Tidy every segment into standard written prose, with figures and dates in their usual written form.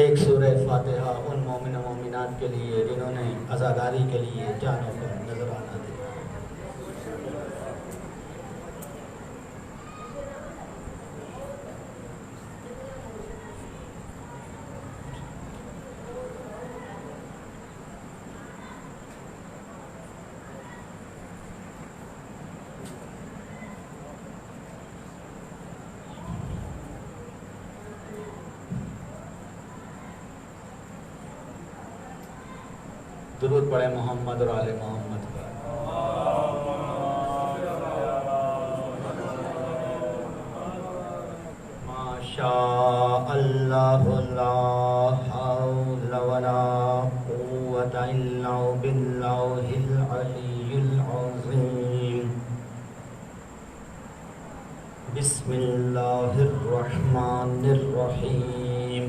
ایک سورہ فاتحہ ان مومن و مومنات کے لیے جنہوں نے عزاداری کے لیے جانوں کو نذرانہ دیا۔ درود پڑھے محمد اور آل محمد پر۔ ما شاء اللہ لا حول ولا قوة الا باللہ العلی العظیم۔ بسم اللہ الرحمن الرحیم۔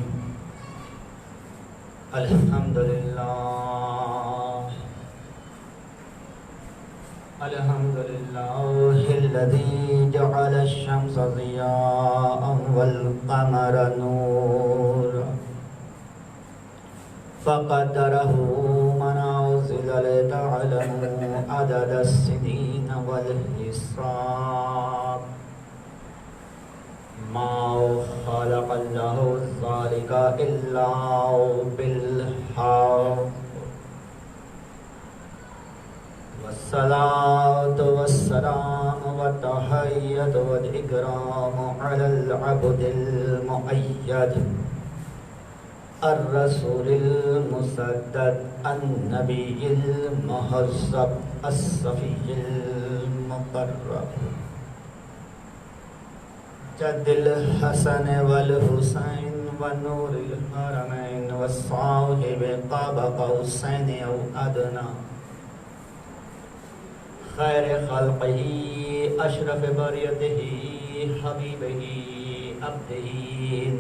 الحمدللہ الذي جعل الشمس ضياء والقمر نورا فقدره منازل لتعلموا عدد السنين والحساب ما خلق الله ذلك إلا بالحق والصلاة والسلام والتحية والإكرام على العبد المؤيد الرسول المسدد النبي المهذب الصفي المقرب جد الحسن والحسين ونور الحرمين والصاحب قاب قوسين أو أدنى خیر خلقہ اشرف بریتہ حبیبہ عبدہ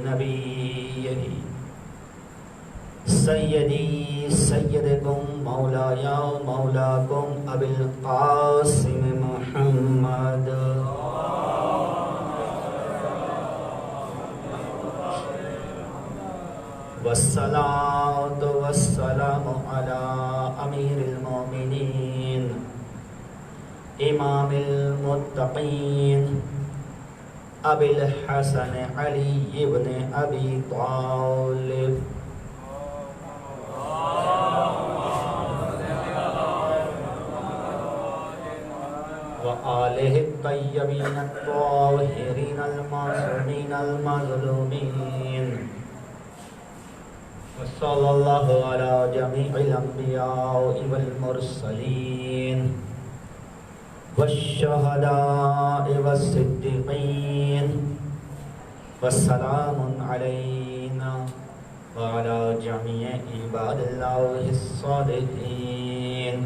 نبیہ سیدی سیدکم مولایا مولاکم ابی القاسم محمد والصلاة والسلام على امیر المومنین امام المتقین ابی الحسن علی ابن ابی طالب وآلہ الطیبین الطاہرین المعصومین المظلومین وصلی اللہ علی جمیع الانبیاء والمرسلین والشهداء والصديقين والسلام علينا وعلى جميع عباد الله الصالحين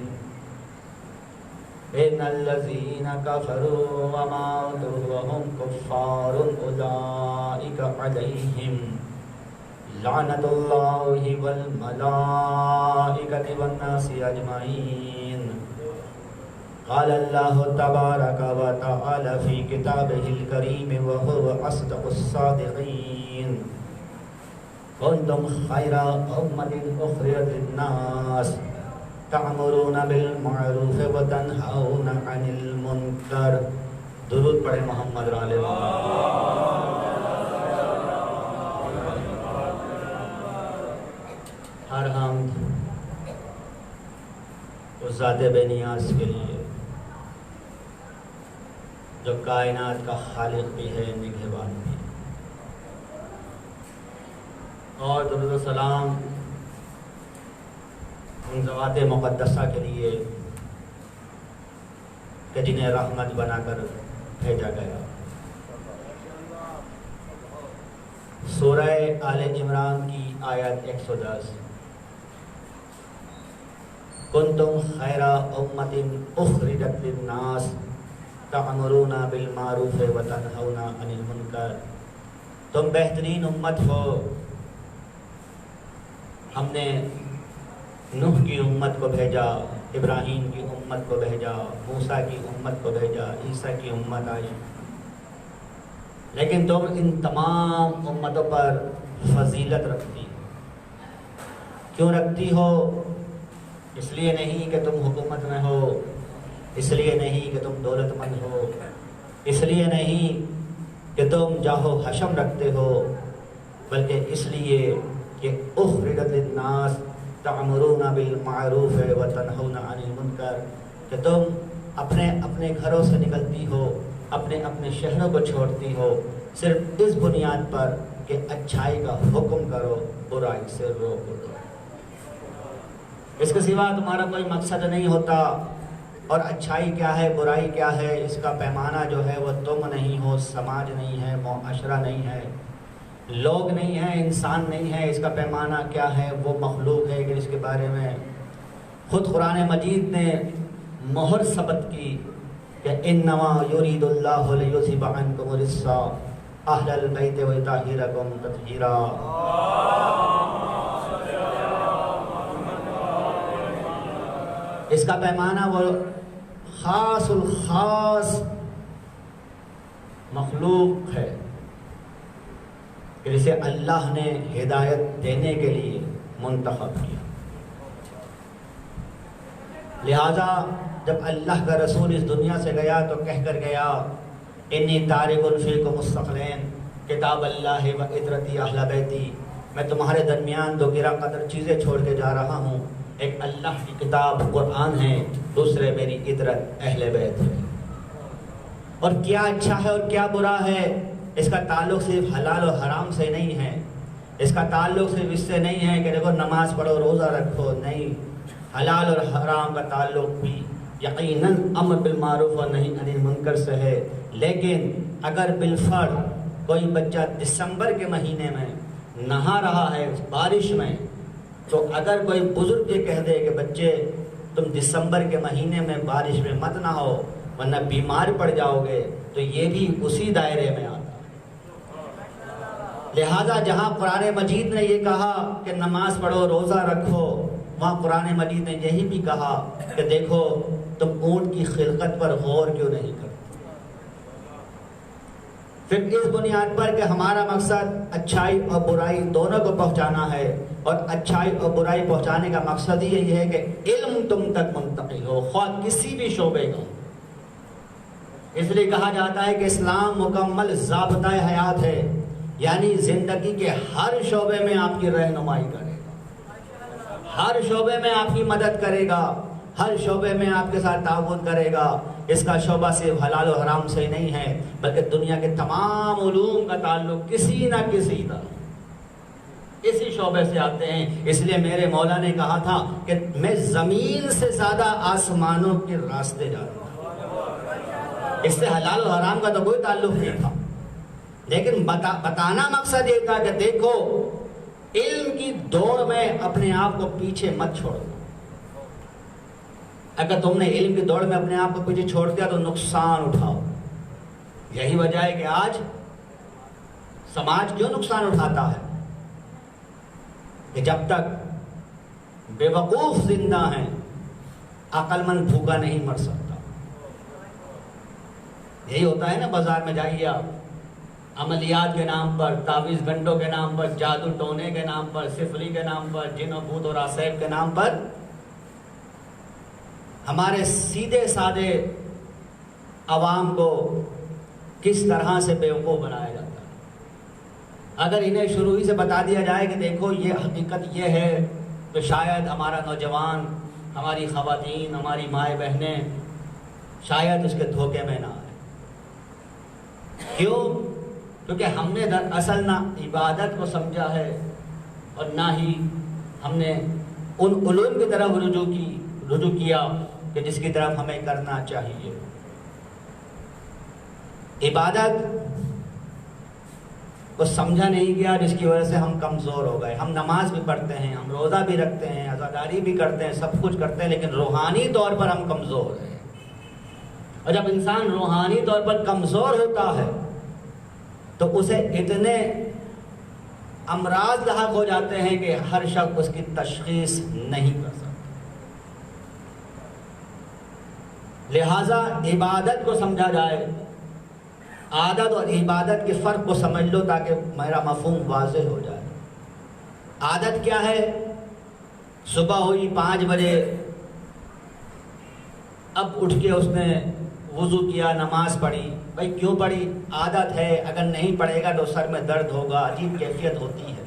إن الذين كفروا وماتوا وهم كفار أولئك عليهم لعنة الله والملائكة والناس أجمعين قال اللہ تبارک و تعالی فی کتابہ الکریم وهو اصدق الصادقین کنتم خیر امۃ اخرجت للناس تأمرون بالمعروف وتنہون عن المنکر۔ درود پڑھے محمد اور آل محمد۔ ہر حمد اس ذات بے نیاز کے لیے جو کائنات کا خالق بھی ہے نگہبان بھی، اور درود و سلام ان ذوات مقدسہ کے لیے کہ جنہیں رحمت بنا کر بھیجا گیا۔ سورہ آل عمران کی آیت 110 کنتم خیر امۃ اخرجت للناس تأمرون بالمعروف وتنہون عن المنکر، تم بہترین امت ہو۔ ہم نے نوح کی امت کو بھیجا، ابراہیم کی امت کو بھیجا، موسیٰ کی امت کو بھیجا، عیسیٰ کی امت آئی، لیکن تم ان تمام امتوں پر فضیلت رکھتی، کیوں رکھتی ہو؟ اس لیے نہیں کہ تم حکومت میں ہو، اس لیے نہیں کہ تم دولت مند ہو، اس لیے نہیں کہ تم جاہو حشم رکھتے ہو، بلکہ اس لیے کہ اخرجت للناس تعمرون بالمعروف وتنہون عن المنکر، کہ تم اپنے اپنے گھروں سے نکلتی ہو، اپنے اپنے شہروں کو چھوڑتی ہو، صرف اس بنیاد پر کہ اچھائی کا حکم کرو، برائی سے روکو دو۔ اس کے سوا تمہارا کوئی مقصد نہیں ہوتا۔ اور اچھائی کیا ہے، برائی کیا ہے، اس کا پیمانہ جو ہے وہ تم نہیں ہو، سماج نہیں ہے، معاشرہ نہیں ہے، لوگ نہیں ہیں، انسان نہیں ہے۔ اس کا پیمانہ کیا ہے؟ وہ مخلوق ہے کہ جس کے بارے میں خود قرآن مجید نے مہر ثبت کی کہ انما یرید اللہ لیذھب عنکم الرجس اہل البیت ویطہرکم تطہیرا۔ اس کا پیمانہ وہ خاص الخاص مخلوق ہے کہ جسے اللہ نے ہدایت دینے کے لیے منتخب کیا۔ لہذا جب اللہ کا رسول اس دنیا سے گیا تو کہہ کر گیا انی تارک فیکم الثقلین کتاب اللہ و عطرتی اہل بیتی، میں تمہارے درمیان دو گرا قدر چیزیں چھوڑ کے جا رہا ہوں، ایک اللہ کی کتاب قرآن ہے، دوسرے میری عطرت اہل بیت ہے۔ اور کیا اچھا ہے اور کیا برا ہے، اس کا تعلق صرف حلال و حرام سے نہیں ہے، اس کا تعلق صرف اس سے نہیں ہے کہ دیکھو نماز پڑھو روزہ رکھو، نہیں، حلال اور حرام کا تعلق بھی یقیناً امر بالمعروف اور نہی عن المنکر سے ہے۔ لیکن اگر بالفرض کوئی بچہ دسمبر کے مہینے میں نہا رہا ہے بارش میں، تو اگر کوئی بزرگ یہ کہہ دے کہ بچے تم دسمبر کے مہینے میں بارش میں مت نہاؤ ورنہ بیمار پڑ جاؤ گے، تو یہ بھی اسی دائرے میں آتا ہے۔ لہذا جہاں قرآن مجید نے یہ کہا کہ نماز پڑھو روزہ رکھو، وہاں قرآن مجید نے یہی بھی کہا کہ دیکھو تم اونٹ کی خلقت پر غور کیوں نہیں کرتے۔ پھر اس بنیاد پر کہ ہمارا مقصد اچھائی اور برائی دونوں کو پہنچانا ہے، اور اچھائی اور برائی پہنچانے کا مقصد ہی یہی ہے کہ علم تم تک منتقل ہو، خواہ کسی بھی شعبے کا۔ اس لیے کہا جاتا ہے کہ اسلام مکمل ضابطۂ حیات ہے، یعنی زندگی کے ہر شعبے میں آپ کی رہنمائی کرے گا، ہر شعبے میں آپ کی مدد کرے گا، ہر شعبے میں آپ کے ساتھ تعاون کرے گا۔ اس کا شعبہ صرف حلال و حرام سے نہیں ہے، بلکہ دنیا کے تمام علوم کا تعلق کسی نہ کسی طرح اسی شعبے سے آتے ہیں۔ اس لیے میرے مولا نے کہا تھا کہ میں زمین سے زیادہ آسمانوں کے راستے جاتا ہوں۔ اس سے حلال و حرام کا تو کوئی تعلق نہیں تھا، لیکن بتانا مقصد یہ تھا کہ دیکھو علم کی دوڑ میں اپنے آپ کو پیچھے مت چھوڑو۔ اگر تم نے علم کی دوڑ میں اپنے آپ کو پیچھے چھوڑ دیا تو نقصان اٹھاؤ۔ یہی وجہ ہے کہ آج سماج کیوں نقصان اٹھاتا ہے کہ جب تک بے وقوف زندہ ہیں عقل مند بھوکا نہیں مر سکتا۔ یہی ہوتا ہے نا، بازار میں جائیے آپ، عملیات کے نام پر، تعویذ گھنٹوں کے نام پر، جادو ٹونے کے نام پر، سفلی کے نام پر، جن و بھوت اور آسیب کے نام پر ہمارے سیدھے سادے عوام کو کس طرح سے بیوقوف بنایا جاتا ہے۔ اگر انہیں شروع ہی سے بتا دیا جائے کہ دیکھو یہ حقیقت یہ ہے، تو شاید ہمارا نوجوان، ہماری خواتین، ہماری مائیں بہنیں شاید اس کے دھوکے میں نہ آئے۔ کیوں؟ کیونکہ ہم نے دراصل نہ عبادت کو سمجھا ہے اور نہ ہی ہم نے ان علوم کی طرف رجوع کیا کہ جس کی طرف ہمیں کرنا چاہیے۔ عبادت کو سمجھا نہیں گیا، جس کی وجہ سے ہم کمزور ہو گئے۔ ہم نماز بھی پڑھتے ہیں، ہم روزہ بھی رکھتے ہیں، عزاداری بھی کرتے ہیں، سب کچھ کرتے ہیں، لیکن روحانی طور پر ہم کمزور ہیں۔ اور جب انسان روحانی طور پر کمزور ہوتا ہے تو اسے اتنے امراض لاحق ہو جاتے ہیں کہ ہر شخص اس کی تشخیص نہیں کر سکتا۔ لہذا عبادت کو سمجھا جائے، عادت اور عبادت کے فرق کو سمجھ لو تاکہ میرا مفہوم واضح ہو جائے۔ عادت کیا ہے؟ صبح ہوئی 5 بجے، اب اٹھ کے اس نے وضو کیا، نماز پڑھی. بھائی کیوں پڑھی؟ عادت ہے، اگر نہیں پڑھے گا تو سر میں درد ہوگا، عجیب کیفیت ہوتی ہے.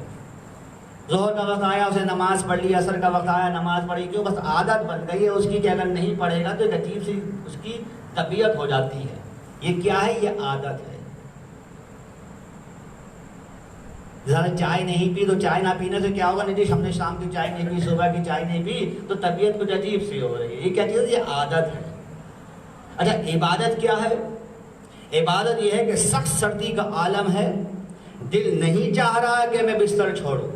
ظہر کا وقت آیا، اسے نماز پڑھ لی، عصر کا وقت آیا، نماز پڑھی. کیوں؟ بس عادت بن گئی ہے اس کی کہ اگر نہیں پڑھے گا تو ایک عجیب سی اس کی طبیعت ہو جاتی ہے. یہ کیا ہے؟ یہ عادت ہے. ذرا چائے نہیں پی تو چائے نہ پینے سے کیا ہوگا؟ نہیں جی ہم نے شام کی چائے نہیں پی، صبح کی چائے نہیں پی تو طبیعت کچھ عجیب سی ہو رہی ہے. یہ کیا چیز ہے؟ یہ عادت ہے. اچھا عبادت کیا ہے؟ عبادت یہ ہے کہ سخت سردی کا عالم ہے، دل نہیں چاہ رہا کہ میں بستر چھوڑوں،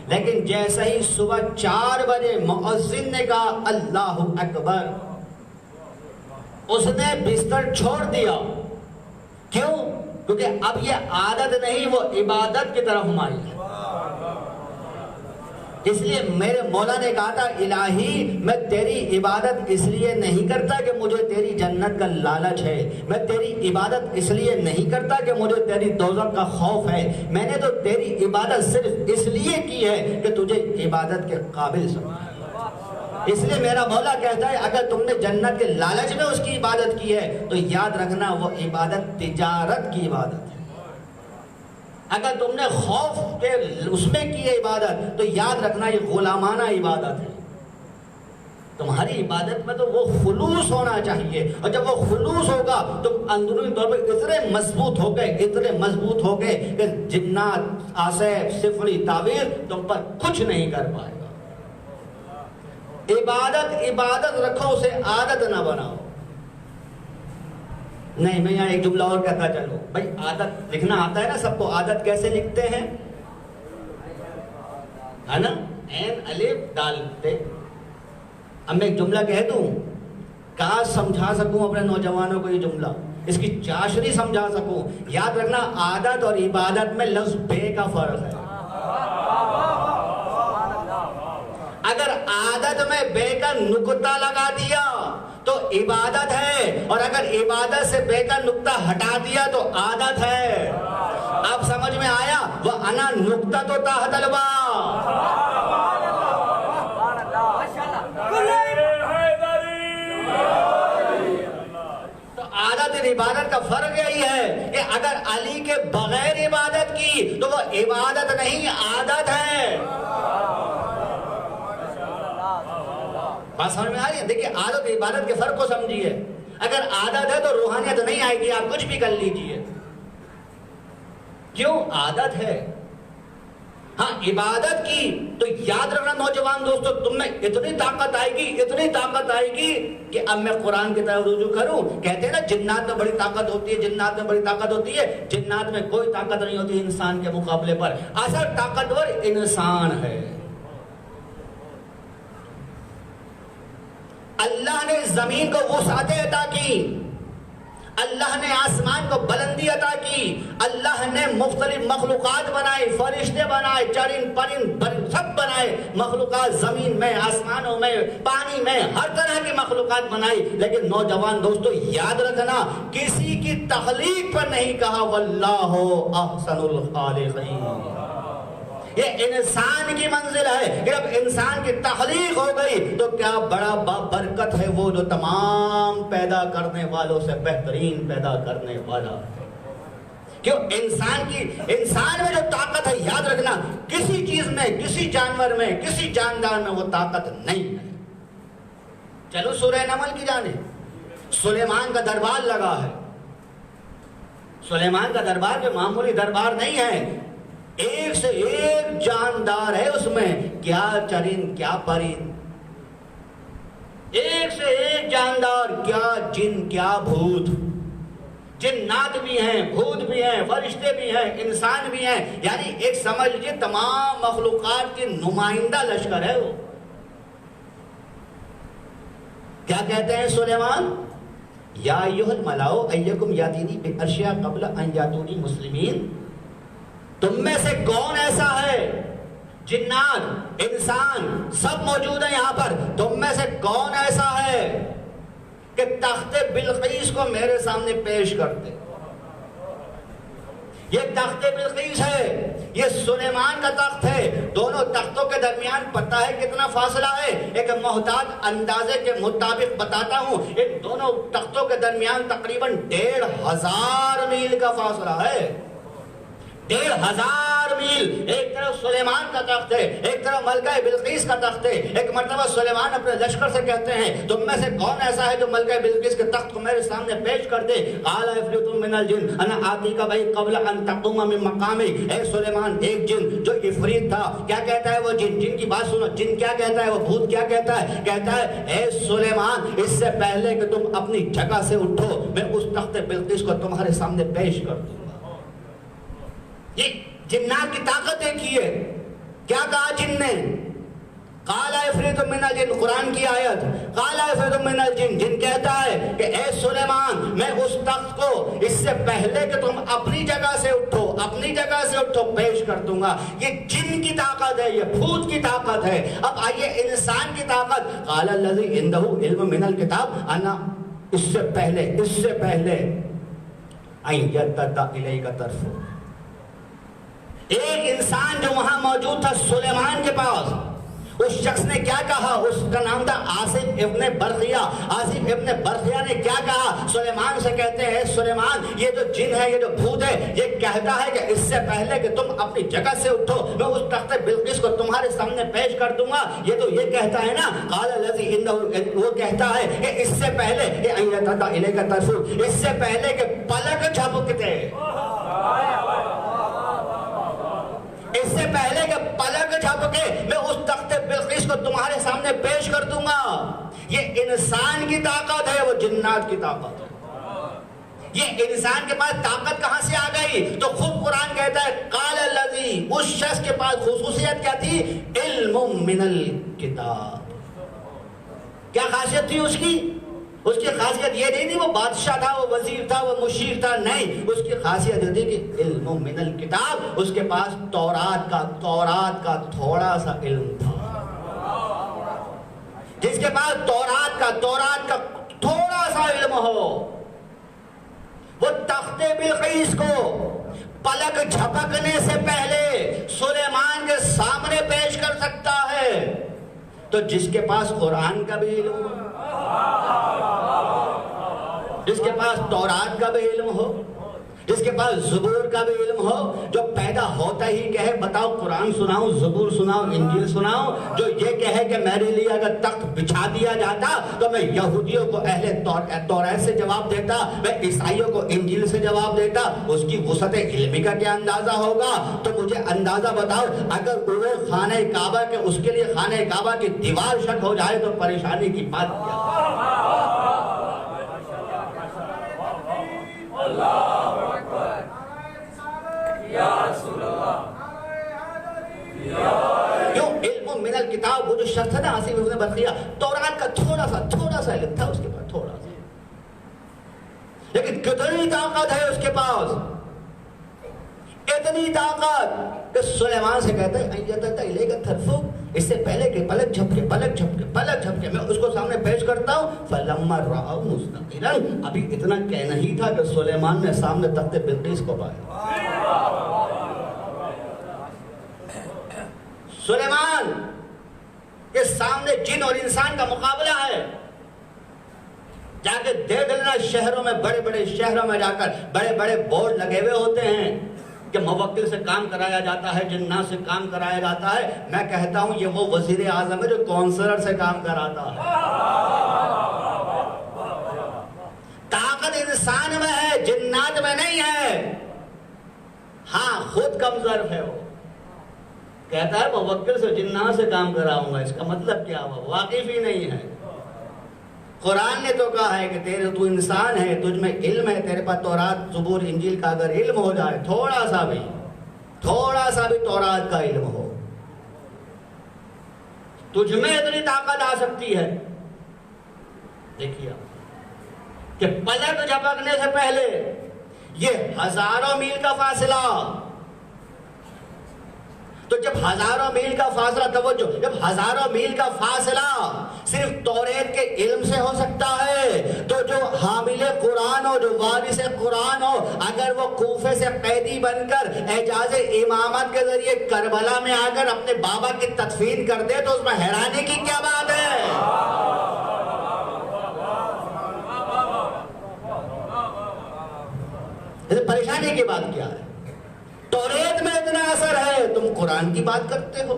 لیکن جیسے ہی صبح 4 بجے مؤذن نے کہا اللہ اکبر، اس نے بستر چھوڑ دیا. کیوں؟ کیونکہ اب یہ عادت نہیں، وہ عبادت کی طرف مائل ہے. اس لیے میرے مولا نے کہا تھا الہی میں تیری عبادت اس لیے نہیں کرتا کہ مجھے تیری جنت کا لالچ ہے، میں تیری عبادت اس لیے نہیں کرتا کہ مجھے تیری دوزخ کا خوف ہے، میں نے تو تیری عبادت صرف اس لیے کی ہے کہ تجھے عبادت کے قابل سمجھا. اس لیے میرا مولا کہتا ہے اگر تم نے جنت کے لالچ میں اس کی عبادت کی ہے تو یاد رکھنا وہ عبادت تجارت کی عبادت ہے. اگر تم نے خوف کے اس میں کی ہے عبادت تو یاد رکھنا یہ غلامانہ عبادت ہے. تمہاری عبادت میں تو وہ خلوص ہونا چاہیے، اور جب وہ خلوص ہوگا تم اندرونی طور پر اتنے مضبوط ہو گئے، اتنے مضبوط ہو گئے کہ جنات، آسیب، سفری، تعویذ تم پر کچھ نہیں کر پائے گا. عبادت رکھو، اسے عادت نہ بناؤ. نہیں میں یہاں ایک جملہ اور کہتا چلو. بھائی عادت لکھنا آتا ہے نا سب کو؟ عادت کیسے لکھتے ہیں؟ ہے نا؟ عین الف ڈالتے. اب میں ایک جملہ کہہ دوں، کاش سمجھا سکوں اپنے نوجوانوں کو یہ جملہ، اس کی چاشنی سمجھا سکوں. یاد رکھنا عادت اور عبادت میں لفظ بے کا فرق ہے. اگر عادت میں بے کا نقطہ لگا دیا تو عبادت ہے، اور اگر عبادت سے بے کا نقطہ ہٹا دیا تو عادت ہے. اب سمجھ میں آیا؟ وہ انا نقطہ تو تحت البا. تو عادت اور عبادت کا فرق یہی ہے کہ اگر علی کے بغیر عبادت کی تو وہ عبادت نہیں، عادت ہے. بات سمجھ میں آ رہی ہے؟ دیکھیے عادت اور عبادت کے فرق کو سمجھیے. اگر عادت ہے تو روحانیت نہیں آئے گی، آپ کچھ بھی کر لیجئے. کیوں؟ عادت ہے. ہاں عبادت کی تو یاد رکھنا نوجوان دوستو، تم میں اتنی طاقت آئے گی، اتنی طاقت آئے گی کہ اب میں قرآن کی طرف رجوع کروں. کہتے ہیں نا جنات میں بڑی طاقت ہوتی ہے، جنات میں بڑی طاقت ہوتی ہے. جنات میں کوئی طاقت نہیں ہوتی انسان کے مقابلے پر. اصل طاقتور انسان ہے. اللہ نے زمین کو وسعتیں عطا کی، اللہ نے آسمان کو بلندی عطا کی، اللہ نے مختلف مخلوقات بنائے، فرشتے بنائے، چرند پرند سب بنائے، مخلوقات زمین میں، آسمانوں میں، پانی میں، ہر طرح کی مخلوقات بنائی. لیکن نوجوان دوستو یاد رکھنا کسی کی تخلیق پر نہیں کہا واللہ احسن الخالقین. یہ انسان کی منزل ہے کہ جب انسان کی تخلیق ہو گئی تو کیا بڑا بابرکت ہے وہ جو تمام پیدا کرنے والوں سے بہترین پیدا کرنے والا. کیوں؟ انسان میں جو طاقت ہے یاد رکھنا کسی چیز میں، کسی جانور میں، کسی جاندار میں وہ طاقت نہیں ہے. چلو سورہ نمل کی جانب. سلیمان کا دربار لگا ہے. سلیمان کا دربار جو معمولی دربار نہیں ہے، ایک سے ایک جاندار ہے اس میں، کیا چرند کیا پرند، ایک سے ایک جاندار، کیا جن کیا بھوت. جنات بھی ہیں، بھوت بھی ہیں، فرشتے بھی ہیں، انسان بھی ہیں. یعنی ایک سمجھ لیجیے تمام مخلوقات کی نمائندہ لشکر ہے وہ. کیا کہتے ہیں سلیمان؟ یا ایھا الملأ ایکم یاتینی بعرشہا قبل ان یاتونی مسلمین. تم میں سے کون ایسا ہے، جنات، انسان سب موجود ہیں یہاں پر، تم میں سے کون ایسا ہے کہ تخت بلقیس کو میرے سامنے پیش کرتے؟ یہ تخت بلقیس ہے، یہ سلیمان کا تخت ہے. دونوں تختوں کے درمیان درمیان پتہ ہے کتنا فاصلہ ہے؟ ایک محتاط اندازے کے مطابق بتاتا ہوں، ان دونوں تختوں کے درمیان تقریباً 1500 میل کا فاصلہ ہے۔ 1500 میل۔ ایک طرف سلیمان کا تخت ہے، ایک طرف ملکہ بلقیس کا تخت ہے۔ ایک مرتبہ سلیمان اپنے لشکر سے کہتے ہیں تم میں سے کون ایسا ہے جو ملکہ بلقیس کے تخت کو میرے سامنے پیش کر دے؟ قال عفریت من الجن انا آتیک بہ قبل ان تقوم من مقامک۔ اے سلیمان، ایک جن جو عفریت تھا، کیا کہتا ہے وہ جن کی بات سنو، جن کیا کہتا ہے، وہ بھوت کیا کہتا ہے؟ کہتا ہے اے سلیمان، اس سے پہلے کہ تم اپنی جگہ سے اٹھو میں اس تخت بلقیس کو تمہارے سامنے پیش کر دوں۔ یہ جنات کی طاقت دیکھیے، کیا کہا جن نے؟ قال عفریت من الجن، قرآن کی آیت، قال عفریت من الجن، جن کہتا ہے کہ اے سلیمان میں اس تخت کو اس سے پہلے کہ تم اپنی جگہ سے اٹھو، اپنی جگہ سے اٹھو پیش کر دوں گا۔ یہ جن کی طاقت ہے، یہ بھوت کی طاقت ہے۔ اب آئیے انسان کی طاقت، قال الذی عنده علم من الکتاب انا، اس سے پہلے ان یرتد الیک طرفہ، ایک انسان جو وہاں موجود تھا سلیمان کے پاس، اس شخص نے کیا کہا؟ اس کا نام تھا آصف ابن برقیہ۔ آصف ابن برقیہ نے کیا کہا؟ سلیمان سے کہتے ہیں سلیمان، یہ جو جن ہے، یہ جو بھوت ہے، یہ کہتا ہے کہ اس سے پہلے کہ تم اپنی جگہ سے اٹھو میں اس تخت بلقیس کو تمہارے سامنے پیش کر دوں گا۔ یہ تو یہ کہتا ہے نا، قال الذی عنده، وہ کہتا ہے کہ اس سے پہلے ان یرتد الیک طرفہ، اس سے پہلے کہ پلک جھپکتے، اس سے پہلے کہ پلک جھپکے میں اس تخت بلقیس کو تمہارے سامنے پیش کر دوں گا۔ یہ انسان کی طاقت ہے، وہ جنات کی طاقت ہے۔ یہ انسان کے پاس طاقت کہاں سے آ گئی؟ تو خود قرآن کہتا ہے قال الذی، اس شخص کے پاس خصوصیت کیا تھی؟ علم من الکتاب۔ کیا خاصیت تھی اس کی؟ اس کی خاصیت یہ نہیں تھی وہ بادشاہ تھا، وہ وزیر تھا، وہ مشیر تھا، نہیں، اس کی خاصیت یہ تھی کہ علم من الکتاب، اس کے پاس تورات کا تھوڑا سا علم تھا۔ جس کے پاس تورات کا تھوڑا سا علم ہو، وہ تخت بلقیس کو پلک جھپکنے سے پہلے سلیمان کے سامنے پیش کر سکتا ہے۔ تو جس کے پاس قرآن کا بھی علم ہو، جس کے پاس تورات کا بھی علم ہو، جس کے پاس زبور کا بھی علم ہو، جو پیدا ہوتا ہی کہے بتاؤ قرآن سناؤ، زبور سناؤ، انجیل سناؤ، جو یہ کہے کہ میرے لیے اگر تخت بچھا دیا جاتا تو میں یہودیوں کو اہل تورات سے جواب دیتا، میں عیسائیوں کو انجیل سے جواب دیتا، اس کی وسعت علمی کا کیا اندازہ ہوگا؟ تو مجھے اندازہ بتاؤ، اگر وہ خانہ کعبہ کے اس کے لیے خانہ کعبہ کی دیوار شک ہو جائے تو پریشانی کی بات کیا؟ کیوں؟ علم من الکتاب، وہ جو شخص تھا نا آصف ابن برقیہ، تورات کا تھوڑا سا علم تھا اس کے پاس، تھوڑا سا، لیکن کتنی طاقت ہے اس کے پاس، اتنی طاقت کہ سلیمان سے کہتا ہے ان یرتد الیک طرفہ، اس سے پہلے کہ پلک جھپکے میں اس کو سامنے پیش کرتا ہوں۔ فلما رأوا مستقرا، ابھی اتنا کہنا ہی تھا کہ سلیمان نے سامنے تخت بلقیس کو پایا۔ سلیمان کے سامنے جن اور انسان کا مقابلہ ہے، جا کے دیکھ لینا شہروں میں، بڑے بڑے شہروں میں جا کر بڑے بڑے بورڈ لگے ہوئے ہوتے ہیں کہ موکل سے کام کرایا جاتا ہے، جنات سے کام کرایا جاتا ہے۔ میں کہتا ہوں یہ وہ وزیر اعظم ہے جو کونسلر سے کام کراتا ہے۔ طاقت انسان میں ہے، جنات میں نہیں ہے۔ ہاں خود کمزور ہے، وہ کہتا ہے موکل سے جنات سے کام کراؤں گا، اس کا مطلب کیا ہوا؟ واقف ہی نہیں ہے۔ قرآن نے تو کہا ہے کہ تو انسان ہے، تجھ میں علم ہے، تیرے پاس تورات زبور انجیل کا اگر علم ہو جائے، تھوڑا سا بھی تورات کا علم ہو، تجھ میں اتنی طاقت آ سکتی ہے۔ دیکھیے کہ پلک جھپکنے سے پہلے یہ ہزاروں میل کا فاصلہ، تو جب ہزاروں میل کا فاصلہ، توجہ، جب ہزاروں میل کا فاصلہ صرف توریت کے علم سے ہو سکتا ہے، تو جو حامل قرآن ہو، جو وارث قرآن ہو، اگر وہ کوفے سے قیدی بن کر اعجاز امامت کے ذریعے کربلا میں آ کر اپنے بابا کی تدفین کر دے، تو اس میں حیرانے کی کیا بات ہے؟ پریشانی کی بات کیا ہے؟ توریت میں اتنا اثر ہے، تم قرآن کی بات کرتے ہو۔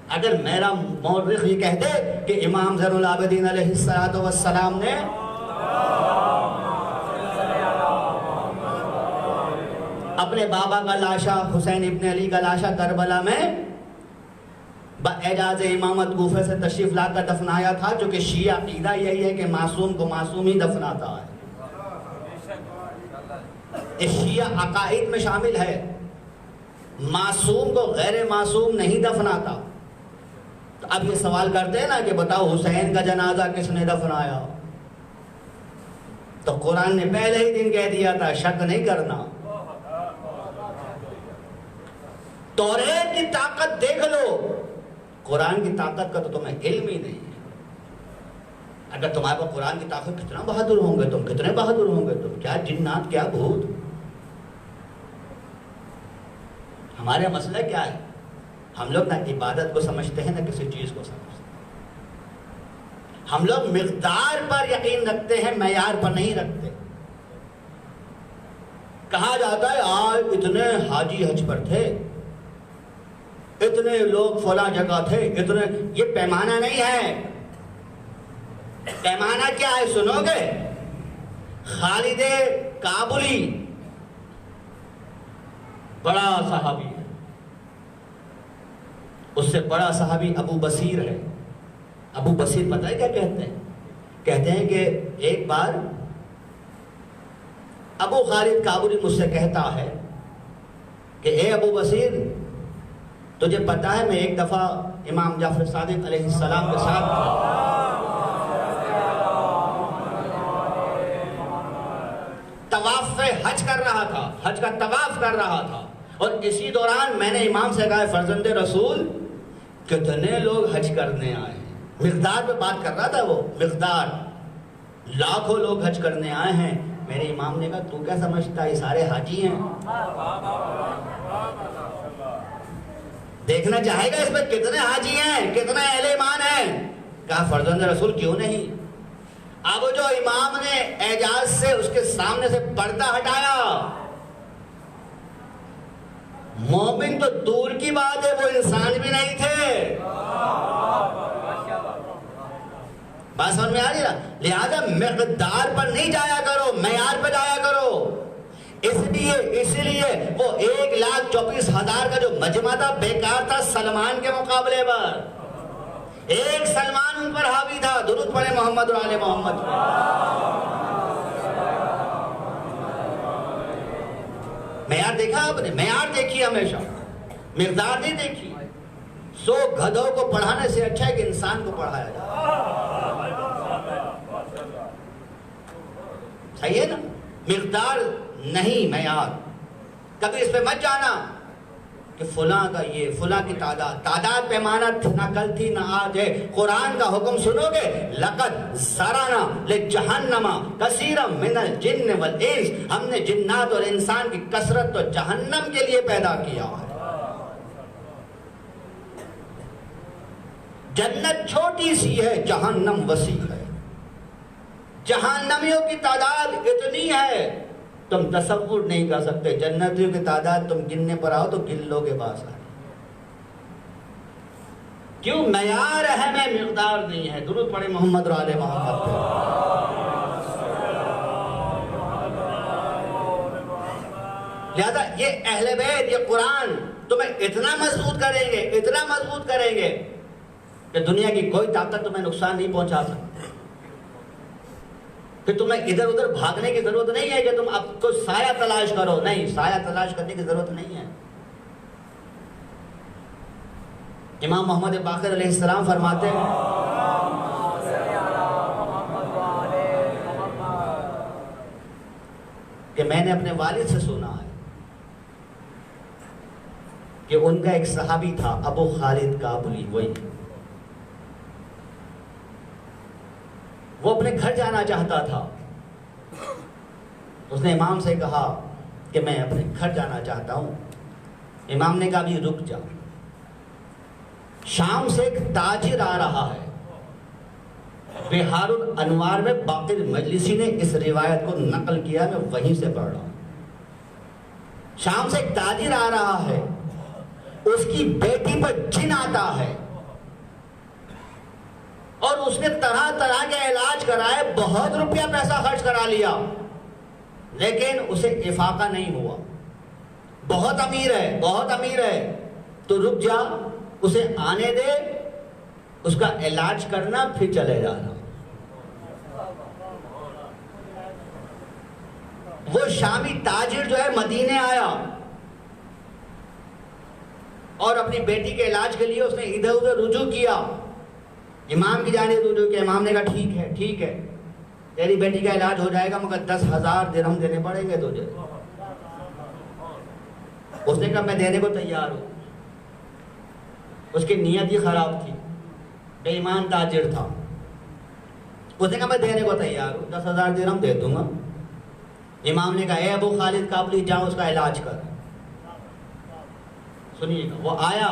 اگر میرا مورخ یہ کہتے کہ امام زین العابدین علیہ السلام نے اپنے بابا کا لاشا، حسین ابن علی کا لاشا کربلا میں اعجاز امامت کوفے سے تشریف لا کر دفنایا تھا، چونکہ شیعہ عقیدہ یہی ہے کہ معصوم کو معصوم ہی دفناتا ہے، اس شیعہ عقائد میں شامل ہے، معصوم کو غیر معصوم نہیں دفناتا۔ تو اب یہ سوال کرتے ہیں نا کہ بتاؤ حسین کا جنازہ کس نے دفنایا؟ تو قرآن نے پہلے ہی دن کہہ دیا تھا، شک نہیں کرنا۔ توریت کی طاقت دیکھ لو، قرآن کی طاقت کا تو تمہیں علم ہی نہیں ہے۔ اگر تمہارے پاس قرآن کی طاقت، کتنا بہادر ہوں گے تم، کتنے بہادر ہوں گے تم، کیا جنات، کیا بھوت۔ ہمارا مسئلہ کیا ہے؟ ہم لوگ نہ عبادت کو سمجھتے ہیں، نہ کسی چیز کو سمجھتے ہیں۔ ہم لوگ مقدار پر یقین رکھتے ہیں، معیار پر نہیں رکھتے۔ کہا جاتا ہے آج اتنے حاجی حج پر تھے، اتنے لوگ فلاں جگہ تھے، اتنے، یہ پیمانہ نہیں ہے۔ پیمانہ کیا ہے سنو گے؟ خالد کابلی بڑا صحابی ہے، اس سے بڑا صحابی ابو بصیر ہے۔ ابو بصیر پتہ ہے کیا کہتے ہیں؟ کہتے ہیں کہ ایک بار ابو خالد کابلی مجھ سے کہتا ہے کہ اے ابو بصیر، تجھے پتا ہے میں ایک دفعہ امام جعفر صادق علیہ السلام کے ساتھ تھا، طواف حج کر رہا تھا، حج کا طواف کر رہا تھا، اور اسی دوران میں نے امام سے کہا فرزند رسول کتنے لوگ حج کرنے آئے ہیں۔ مقدار پہ بات کر رہا تھا وہ، مقدار، لاکھوں لوگ حج کرنے آئے ہیں۔ میرے امام نے کہا تو کیا سمجھتا ہے یہ سارے حاجی ہیں؟ دیکھنا چاہے گا اس میں کتنے حاجی ہیں، کتنے اہل ایمان ہیں؟ کہا فرزند رسول کیوں نہیں۔ اب جو امام نے اعجاز سے اس کے سامنے سے پردہ ہٹایا، مومن تو دور کی بات ہے، وہ انسان بھی نہیں تھے۔ بات سمجھ میں آ رہی ہے؟ لہذا مقدار پر نہیں جایا کرو، معیار پہ جایا کرو۔ اس لیے وہ 1,24,000 کا جو مجمع تھا بیکار تھا سلمان کے مقابلے پر۔ ایک سلمان ان پر حاوی تھا، درود پڑھے محمد اور آل محمد پر۔ معیار دیکھا آپ نے؟ معیار دیکھی ہمیشہ، مقدار نہیں دیکھی۔ 100 گدھوں کو پڑھانے سے اچھا ہے کہ انسان کو پڑھایا جائے۔ صحیح ہے نا؟ مقدار نہیں، معیار۔ کبھی اس پہ مت جانا کہ فلاں کا یہ، فلاں کی تعداد پیمانہ نہ کل تھی نہ آج ہے۔ قرآن کا حکم سنو گے، لَقَدْ ذَرَأْنَا لِجَهَنَّمَ كَثِيرًا مِنَ الْجِنِّ وَالْإِنسِ، ہم نے جنات اور انسان کی کثرت تو جہنم کے لیے پیدا کیا ہے۔ جنت چھوٹی سی ہے، جہنم وسیع ہے۔ جہنمیوں کی تعداد اتنی ہے تم تصور نہیں کر سکتے۔ جنتیوں کی تعداد تم گننے پر آؤ تو گن لو گے باس آئے۔ کیوں؟ معیار اہم ہے، مقدار نہیں ہے۔ درود پڑھے محمد اور آل محمد پہ۔ لہذا یہ اہل بیت، یہ قرآن تمہیں اتنا مضبوط کریں گے، اتنا مضبوط کریں گے کہ دنیا کی کوئی طاقت تمہیں نقصان نہیں پہنچا سکتی۔ کہ تمہیں ادھر ادھر بھاگنے کی ضرورت نہیں ہے کہ تم اب کوئی سایہ تلاش کرو، نہیں، سایہ تلاش کرنے کی ضرورت نہیں ہے۔ امام محمد باقر علیہ السلام فرماتے ہیں کہ میں نے اپنے والد سے سنا ہے کہ ان کا ایک صحابی تھا ابو خالد کابلی، وہ اپنے گھر جانا چاہتا تھا. اس نے امام سے کہا کہ میں اپنے گھر جانا چاہتا ہوں. امام نے کہا ابھی رک جا. شام سے ایک تاجر آ رہا ہے. بہار الانوار میں باقر مجلسی نے اس روایت کو نقل کیا، میں وہیں سے پڑھ رہا ہوں. شام سے ایک تاجر آ رہا ہے، اس کی بیٹی پر جن آتا ہے اور اس نے طرح طرح کے علاج کرائے، بہت روپیہ پیسہ خرچ کرا لیا، لیکن اسے افاقہ نہیں ہوا. بہت امیر ہے، بہت امیر ہے. تو رک جا، اسے آنے دے، اس کا علاج کرنا، پھر چلے جانا. وہ شامی تاجر جو ہے مدینے آیا اور اپنی بیٹی کے علاج کے لیے اس نے ادھر ادھر رجوع کیا. امام کی جانب رجوع کیا. امام نے کہا ٹھیک ہے ٹھیک ہے، تیری بیٹی کا علاج ہو جائے گا، مگر 10,000 درہم دینے پڑیں گے تجھے. اس نے کہا میں دینے کو تیار ہوں. اس کی نیت ہی خراب تھی، بے ایمان تاجر تھا. اس نے کہا میں دینے کو تیار ہوں، 10,000 درہم دے دوں گا. امام نے کہا اے ابو خالد کابلی، جاؤ اس کا علاج کر. سنیے گا، وہ آیا،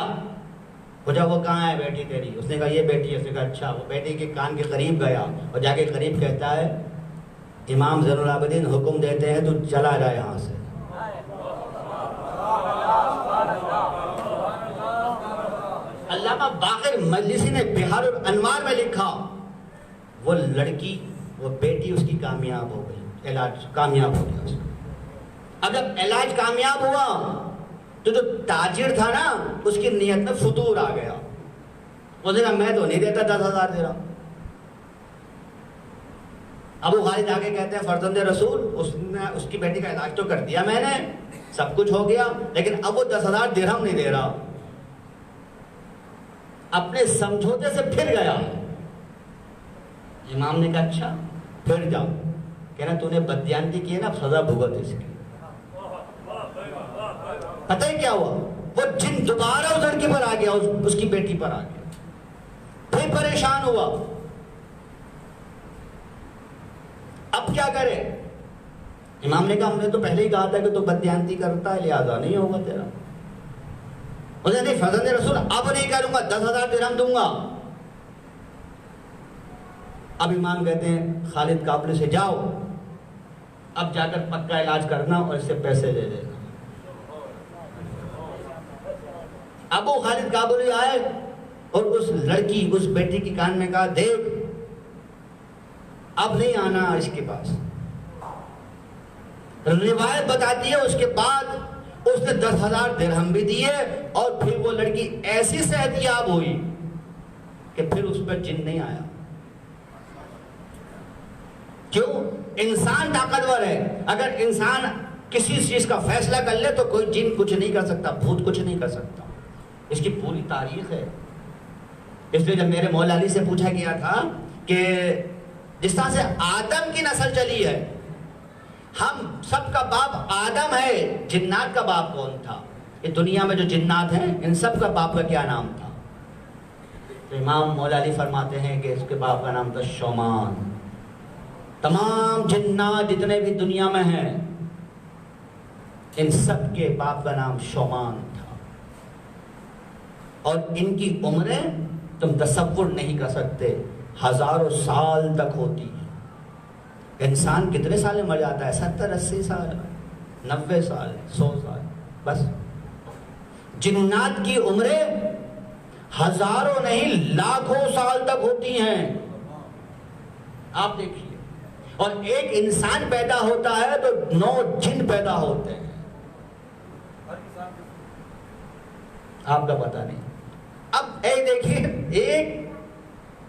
پوچھا وہ کہاں ہے بیٹی تیری؟ اس نے کہا یہ بیٹی ہے. اس نے کہا اچھا. وہ بیٹی کے کان کے قریب گیا اور جا کے قریب کہتا ہے امام زین العابدین حکم دیتے ہیں تو چلا جائے یہاں سے. علامہ باقر مجلسی نے بہار الانوار میں لکھا، وہ لڑکی، وہ بیٹی اس کی کامیاب ہو گئی، علاج کامیاب ہو گیا. اب جب علاج کامیاب ہوا تو جو تاجر تھا نا، اس کی نیت میں فتور آ گیا. اس نے کہا میں تو نہیں دیتا 10,000 درہم. ابو خالد آگے کہتے ہیں فرزند رسول، اس کی بیٹی کا علاج تو کر دیا میں نے، سب کچھ ہو گیا، لیکن اب وہ 10,000 درہم نہیں دے رہا. اپنے سمجھوتے سے پھر گیا. امام نے کہا اچھا پھر جاؤ. کہنا تو نے بددیانتی کی ہے نا، سزا بھگت اس کی. پتہ ہی کیا ہوا، وہ جن دوبارہ اس لڑکی پر آ گیا، اس کی بیٹی پر آ گیا. پھر پریشان ہوا، اب کیا کرے؟ امام نے کہا ہم نے تو پہلے ہی کہا تھا کہ تو بددیانتی کرتا ہے، لہذا نہیں ہوگا تیرا. اس نے نہیں فرزند رسول اب نہیں کروں گا، 10,000 درہم دوں گا. اب امام کہتے ہیں خالد کابلی سے جاؤ، اب جا کر پکا علاج کرنا اور اس سے پیسے دے دینا. ابو خالد کابلی آئے اور اس لڑکی، اس بیٹی کی کان میں کہا دیکھ اب نہیں آنا اس کے پاس. روایت بتاتی ہے اس کے بعد اس نے 10,000 درہم بھی دیے اور پھر وہ لڑکی ایسی صحت یاب ہوئی کہ پھر اس پر جن نہیں آیا. کیوں؟ انسان طاقتور ہے. اگر انسان کسی چیز کا فیصلہ کر لے تو کوئی جن کچھ نہیں کر سکتا، بھوت کچھ نہیں کر سکتا. اس کی پوری تاریخ ہے. اس لیے جب میرے مولا علی سے پوچھا گیا تھا کہ جس طرح سے آدم کی نسل چلی ہے، ہم سب کا باپ آدم ہے، جنات کا باپ کون تھا؟ یہ دنیا میں جو جنات ہیں ان سب کا باپ کا کیا نام تھا؟ تو امام مولا علی فرماتے ہیں کہ اس کے باپ کا نام تھا شومان. تمام جنات جتنے بھی دنیا میں ہیں ان سب کے باپ کا نام شومان تھا. اور ان کی عمریں تم تصور نہیں کر سکتے، ہزاروں سال تک ہوتی ہے. انسان کتنے سال میں مر جاتا ہے؟ 70-80 سال، 90 سال، 100 سال بس. جنات کی عمریں ہزاروں نہیں لاکھوں سال تک ہوتی ہیں. آپ دیکھیے، اور ایک انسان پیدا ہوتا ہے تو 9 جن پیدا ہوتے ہیں. آپ کا پتہ نہیں. اب ایک دیکھیے، ایک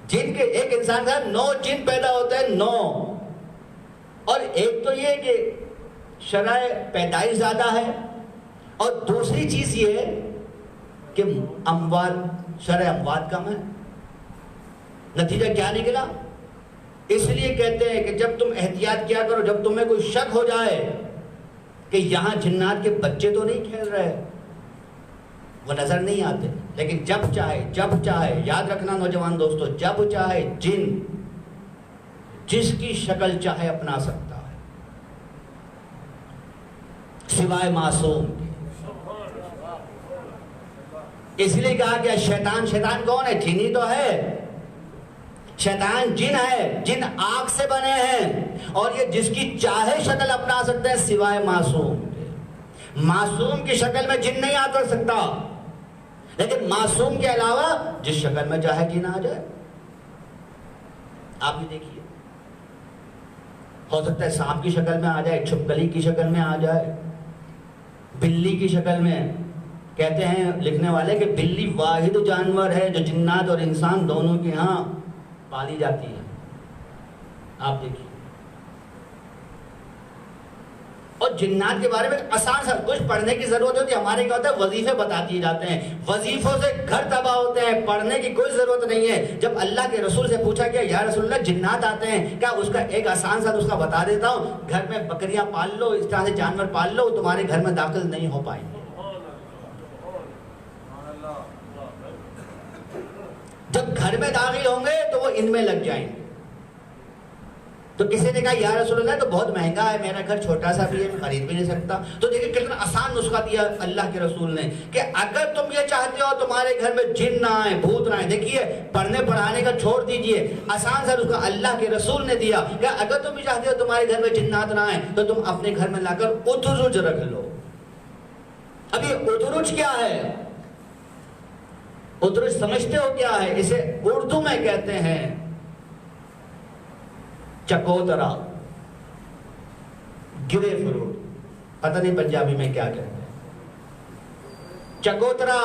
جن کے ایک انسان کا 9 جن پیدا ہوتے ہیں، 9. اور ایک تو یہ کہ شرح پیدائش زیادہ ہے، اور دوسری چیز یہ ہے کہ اموات، شرح اموات کم ہے. نتیجہ کیا نکلا؟ اس لیے کہتے ہیں کہ جب تم احتیاط کیا کرو، جب تمہیں کوئی شک ہو جائے کہ یہاں جنات کے بچے تو نہیں کھیل رہے، وہ نظر نہیں آتے، لیکن جب چاہے یاد رکھنا نوجوان دوستو، جب چاہے جن جس کی شکل چاہے اپنا سکتا ہے سوائے معصوم کے۔ اس لیے کہا کہ شیطان کون ہے؟ جن ہی تو ہے، شیطان جن ہے، جن آگ سے بنے ہیں، اور یہ جس کی چاہے شکل اپنا سکتے ہیں سوائے معصوم کے۔ معصوم کی شکل میں جن نہیں آ سکتا، لیکن معصوم کے علاوہ جس شکل میں چاہے جن آ جائے۔ آپ بھی دیکھیے، ہو سکتا ہے سانپ کی شکل میں آ جائے، چھپکلی کی شکل میں آ جائے، بلی کی شکل میں۔ کہتے ہیں لکھنے والے کہ بلی واحد جانور ہے جو جنات اور انسان دونوں کے ہاں پالی جاتی ہے۔ آپ دیکھیے، اور جنات کے بارے میں آسان سا کچھ پڑھنے کی ضرورت ہوتی ہے۔ ہمارے کیا ہوتا ہے، وظیفے بتا دیے جاتے ہیں، وظیفوں سے گھر تباہ ہوتے ہیں، پڑھنے کی کوئی ضرورت نہیں ہے۔ جب اللہ کے رسول سے پوچھا گیا یا رسول اللہ جنات آتے ہیں کیا، اس کا ایک آسان سا نسخہ بتا دیتا ہوں، گھر میں بکریاں پال لو، اس طرح سے جانور پال لو، تمہارے گھر میں داخل نہیں ہو پائیں گے۔ جب گھر میں داخل ہوں گے تو وہ ان میں لگ جائیں گے۔ تو کسی نے کہا یا رسول اللہ تو بہت مہنگا ہے، میرا گھر چھوٹا سا بھی ہے، میں خرید بھی نہیں سکتا۔ تو دیکھیں کتنا آسان نسخہ دیا اللہ کے رسول نے کہ اگر تم یہ چاہتے ہو تمہارے گھر میں جن نہ آئے، بھوت نہ آئے، دیکھیے پڑھنے پڑھانے کا چھوڑ دیجئے، آسان سا نسخہ اللہ کے رسول نے دیا کہ اگر تم یہ چاہتے ہو تمہارے گھر میں جنات نہ آئے تو تم اپنے گھر میں لا کر ادرج رکھ لو۔ اب یہ ادرج کیا ہے؟ ادرج سمجھتے ہو کیا ہے؟ اسے اردو میں کہتے ہیں چکوترا، گرے فروٹ، پتہ نہیں پنجابی میں کیا کہتے ہیں۔ چکوترا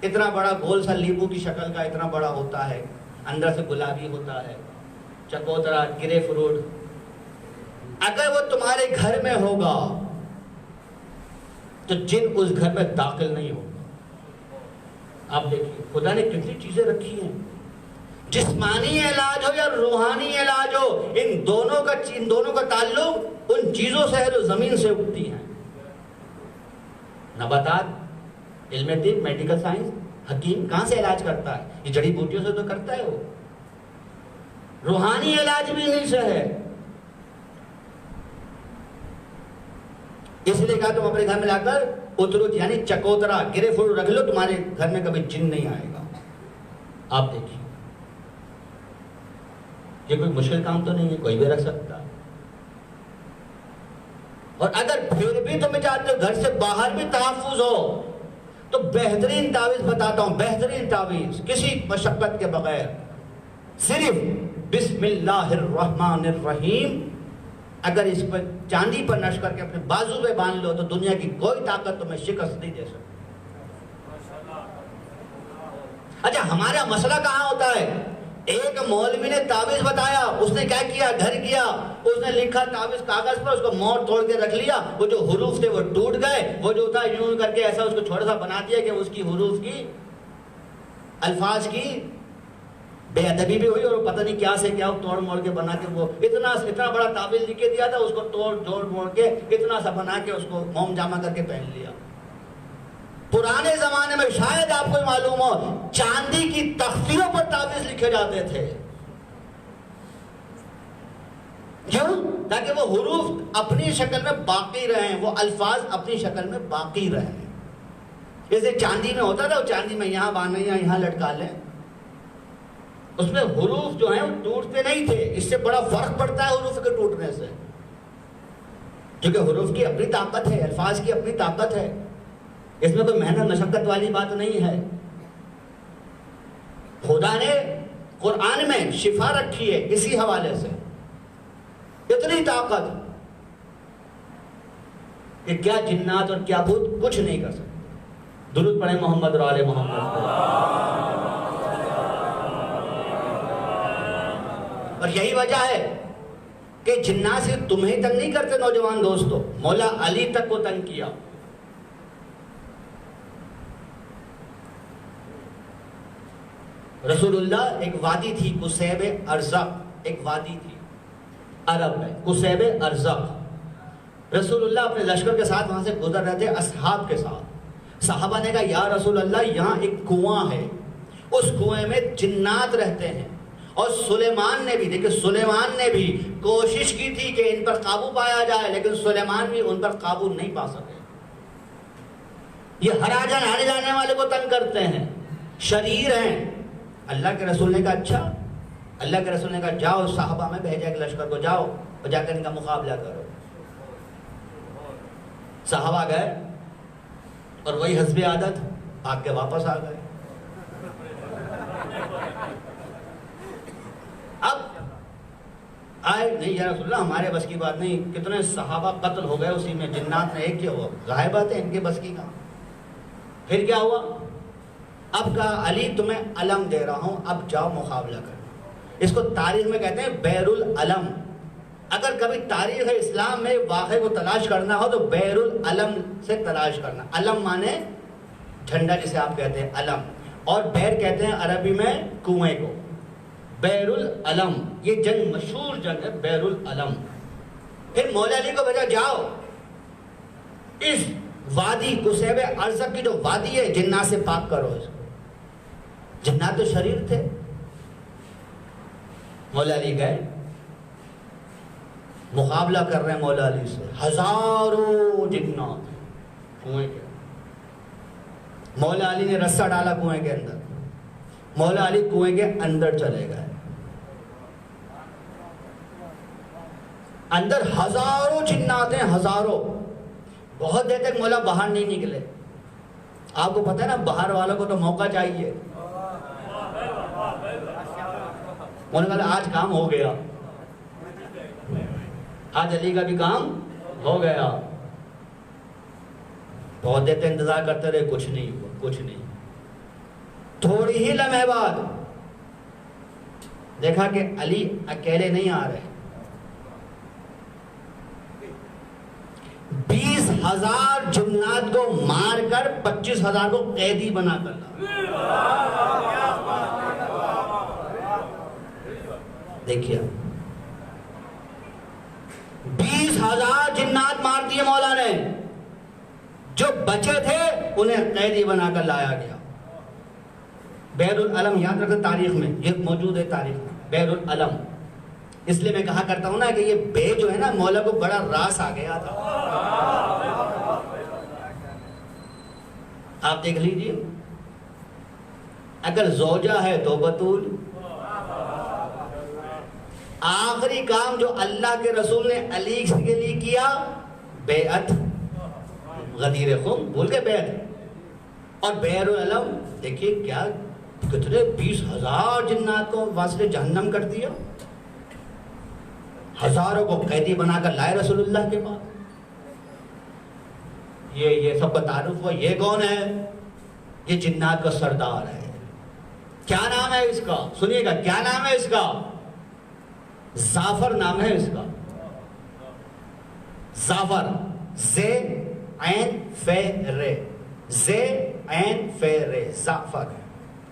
اتنا بڑا گول سا لیمبو کی شکل کا اتنا بڑا ہوتا ہے، اندر سے گلابی ہوتا ہے۔ چکوترا، گرے فروٹ، اگر وہ تمہارے گھر میں ہوگا تو جن اس گھر میں داخل نہیں ہوگا۔ آپ دیکھیے خدا نے کتنی چیزیں رکھی ہیں، جسمانی علاج ہو یا روحانی علاج ہو، ان دونوں کا تعلق ان چیزوں سے ہے جو زمین سے اگتی ہیں۔ نباتات، علم طب، میڈیکل سائنس، حکیم کہاں سے علاج کرتا ہے؟ یہ جڑی بوٹیوں سے تو کرتا ہے۔ وہ روحانی علاج بھی انہیں سے ہے۔ اس لیے کہا تم اپنے گھر میں لا کر ادرج یعنی چکوترا، گرے فروٹ رکھ لو، تمہارے گھر میں کبھی جن نہیں آئے گا۔ آپ دیکھیے یہ کوئی مشکل کام تو نہیں ہے، کوئی بھی رکھ سکتا۔ اور اگر پھر بھی تمہیں چاہتے ہو گھر سے باہر بھی تحفظ ہو تو بہترین تعویذ بتاتا ہوں، بہترین تعویذ کسی مشقت کے بغیر، صرف بسم اللہ الرحمن الرحیم اگر اس پر چاندی پر نشر کر کے اپنے بازو پہ باندھ لو تو دنیا کی کوئی طاقت تمہیں شکست نہیں دے سکتی۔ اچھا ہمارا مسئلہ کہاں ہوتا ہے؟ ایک مولوی نے تعویذ بتایا، اس نے کیا کیا، گھر کیا، اس نے لکھا تعویذ کاغذ پر، اس کو موڑ توڑ کے رکھ لیا، وہ جو حروف تھے وہ ٹوٹ گئے، وہ جو تھا یوں کر کے ایسا اس کو چھوٹا سا بنا دیا کہ اس کی حروف کی، الفاظ کی بے ادبی بھی ہوئی، اور پتہ نہیں کیا سے کیا توڑ موڑ کے بنا کے وہ اتنا بڑا تعویذ لکھ کے دیا تھا، اس کو توڑ جوڑ موڑ کے اتنا سا بنا کے اس کو موم جامہ کر کے پہن لیا۔ پرانے زمانے میں شاید آپ کو معلوم ہو چاندی کی تختیوں پر تعویذ لکھے جاتے تھے، کیوں؟ تاکہ وہ حروف اپنی شکل میں باقی رہیں، وہ الفاظ اپنی شکل میں باقی رہیں۔ جیسے چاندی میں ہوتا تھا، وہ چاندی میں یہاں باندھیں یا یہاں لٹکا لیں، اس میں حروف جو ہیں وہ ٹوٹتے نہیں تھے۔ اس سے بڑا فرق پڑتا ہے حروف کے ٹوٹنے سے، کیونکہ حروف کی اپنی طاقت ہے، الفاظ کی اپنی طاقت ہے، اس میں کوئی محنت مشقت والی بات نہیں ہے۔ خدا نے قرآن میں شفا رکھی ہے اسی حوالے سے، اتنی طاقت کہ کیا جنات اور کیا بھوت کچھ نہیں کر سکتے۔ درود پڑھیں محمد اور آل محمد۔ اور یہی وجہ ہے کہ جنات صرف تمہیں تنگ نہیں کرتے نوجوان دوستو، مولا علی تک کو تنگ کیا۔ رسول اللہ، ایک وادی تھی قصیب ارزق، ایک وادی تھی عرب میں قصیب ارزق۔ رسول اللہ اپنے لشکر کے ساتھ وہاں سے گزر رہے تھے اصحاب کے ساتھ، صحابہ نے کہا یا رسول اللہ یہاں ایک کنواں ہے، اس کنویں میں جنات رہتے ہیں، اور سلیمان نے بھی، دیکھیں سلیمان نے بھی کوشش کی تھی کہ ان پر قابو پایا جائے، لیکن سلیمان بھی ان پر قابو نہیں پا سکے۔ یہ ہر آنے جانے والے کو تنگ کرتے ہیں، شریر ہیں۔ اللہ کے رسول نے کہا اچھا، اللہ کے رسول نے کہا جاؤ صحابہ میں بھیجا ایک لشکر کو، جاؤ اور جا کر ان کا مقابلہ کرو۔ صحابہ گئے اور وہی حسب عادت آگ کے واپس آ گئے۔ اب آئے نہیں یا رسول اللہ ہمارے بس کی بات نہیں، کتنے صحابہ قتل ہو گئے اسی میں، جنات نے ایک کیا ہوا، ظاہر بات ہے ان کے بس کی کہاں۔ پھر کیا ہوا؟ اب کہا علی تمہیں علم دے رہا ہوں، اب جاؤ مقابلہ کرو۔ اس کو تاریخ میں کہتے ہیں بیر العلم۔ اگر کبھی تاریخ اسلام میں واقعے کو تلاش کرنا ہو تو بیر العلم سے تلاش کرنا۔ علم مانے جھنڈا جسے آپ کہتے ہیں علم، اور بیر کہتے ہیں عربی میں کنویں کو۔ بیر العلم یہ جنگ مشہور جنگ ہے، بیر العلم۔ پھر مولا علی کو بھیجا جاؤ اس وادی کسیب ارزق کی جو وادی ہے جنات سے پاک کرو اس کو۔ جنات تو شریر تھے۔ مولا علی گئے، مقابلہ کر رہے ہیں مولا علی سے، ہزاروں جنات کنویں کے۔ مولا علی نے رسہ ڈالا کنویں کے اندر، مولا علی کنویں کے اندر چلے گئے، اندر ہزاروں جنات ہیں، ہزاروں۔ بہت دیر تک مولا باہر نہیں نکلے۔ آپ کو پتہ ہے نا باہر والوں کو تو موقع چاہیے۔ انہوں نے کہا آج کام ہو گیا، آج علی کا بھی کام ہو گیا۔ بہت دیر تک انتظار کرتے رہے، کچھ نہیں ہوا، کچھ نہیں۔ تھوڑی ہی لمحے بعد دیکھا کہ علی اکیلے نہیں آ رہے، 20,000 جنات کو مار کر 25,000 کو قیدی بنا کر لا۔ دیکھیے 20,000 جنات مار دیے مولا نے، جو بچے تھے انہیں قیدی بنا کر لایا گیا۔ بیر العلم یاد رکھیں، تاریخ میں یہ موجود ہے، تاریخ میں بیر العلم۔ اس لیے میں کہا کرتا ہوں نا کہ یہ بے جو ہے نا مولا کو بڑا راس آ گیا تھا۔ آپ دیکھ لیجئے، اگر زوجہ ہے تو بطول، آخری کام جو اللہ کے رسول نے علی کے لیے کیا بیعت، غدیر خم بھول کے بیعت۔ اور بیر العلم دیکھیے کیا کتنے 20,000 جنات کو واسطے جہنم کر دیا، ہزاروں کو قیدی بنا کر لائے رسول اللہ کے پاس۔ یہ سب کا تعارف ہوا، یہ کون ہے؟ یہ جنات کا سردار ہے۔ کیا نام ہے اس کا؟ سنیے گا کیا نام ہے اس کا؟ زعفر نام ہے اس کا، زعفر، زے عین فے رے، زے عین فے رے، زعفر،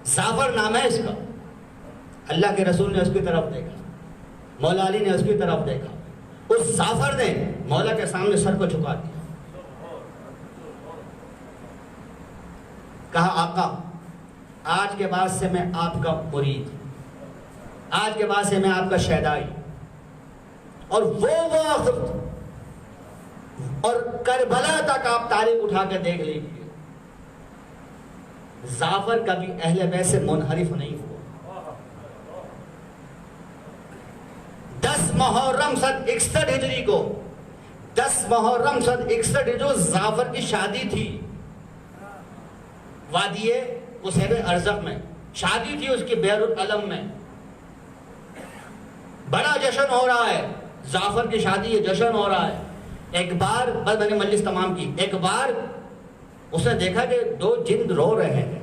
زعفر نام ہے اس کا۔ اللہ کے رسول نے اس کی طرف دیکھا، مولا علی نے اس کی طرف دیکھا، اس زعفر نے مولا کے سامنے سر کو جھکا دیا، کہا آقا آج کے بعد سے میں آپ کا مرید، آج کے بعد سے میں آپ کا شیدائی۔ اور وہ وقت اور کربلا تک آپ تاریخ اٹھا کے دیکھ لیجیے، زعفر کبھی اہل بیت سے منحرف نہیں ہوا۔ 10 محرم سن 61 ہجری کو، 10 محرم سن 61 ہجری کو زعفر کی شادی تھی، وادی قصیب ارزق میں شادی تھی اس کی، بیر العلم میں بڑا جشن ہو رہا ہے، زعفر کی شادی ہے، جشن ہو رہا ہے۔ ایک بار بس میں نے مجلس تمام کی، ایک بار اس نے دیکھا کہ 2 جن رو رہے ہیں۔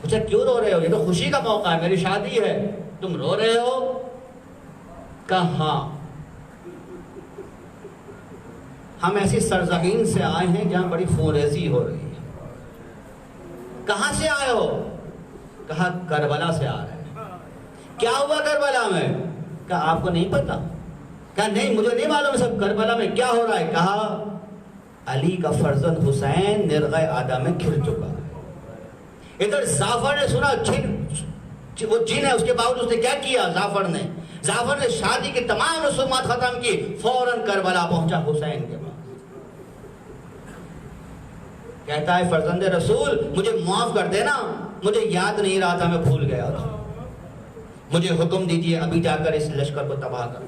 پوچھا کیوں رو رہے ہو؟ یہ تو خوشی کا موقع ہے، میری شادی ہے، تم رو رہے ہو؟ کہا ہاں، ہم ایسی سرزمین سے آئے ہیں جہاں بڑی خونریزی ہو رہی ہے۔ کہاں سے آئے ہو؟ کہا کربلا سے آ رہے ہیں۔ کیا ہوا کربلا میں؟ کہا آپ کو نہیں پتا؟ کہا نہیں مجھے نہیں معلوم سب کربلا میں کیا ہو رہا ہے۔ کہا علی کا فرزند حسین نرغہ آدم میں گر چکا ہے. ادھر جعفر نے سنا وہ جن ہے، اس کے باوجود اس نے کیا کیا؟ جعفر نے شادی کی تمام رسومات ختم کی، فوراً کربلا پہنچا حسین کے پاس. کہتا ہے فرزند رسول مجھے معاف کر دینا، مجھے یاد نہیں رہا تھا، میں بھول گیا تھا، مجھے حکم دیجئے ابھی جا کر اس لشکر کو تباہ کر.